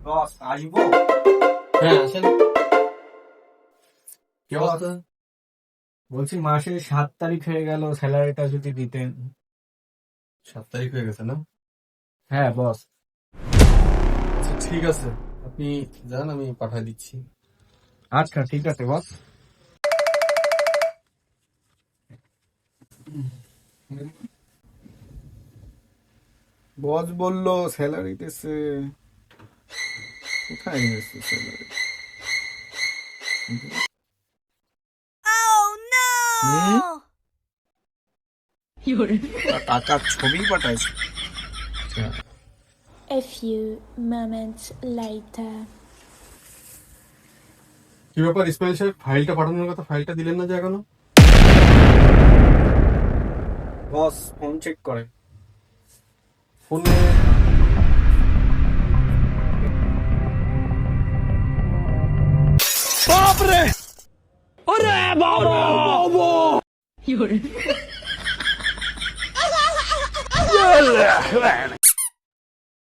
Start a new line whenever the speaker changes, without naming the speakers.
বস আসবো?
হ্যাঁ আসেন। কি অবস্থা?
বলছি মাসের 7 তারিখ হয়ে গেল, স্যালারিটা যদি দিতেন।
7 তারিখ হয়ে গেছে না?
হ্যাঁ বস।
আচ্ছা ঠিক আছে, আপনি যান, আমি পাঠিয়ে দিচ্ছি।
আচ্ছা ঠিক আছে বস। বস বললো স্যালারি দিতেছে, কোথায় গেছে স্যালারি?
Oh
হুম,
no!
টাকার ছবি পাঠাইছে।
আচ্ছা,
A few moments later.
কি ব্যাপার ইসমাইল সাহেব, ফাইলটা পাঠানোর কথা, ফাইলটা দিলেন না যে এখনো?
বস ফোন চেক করে।
ফোনে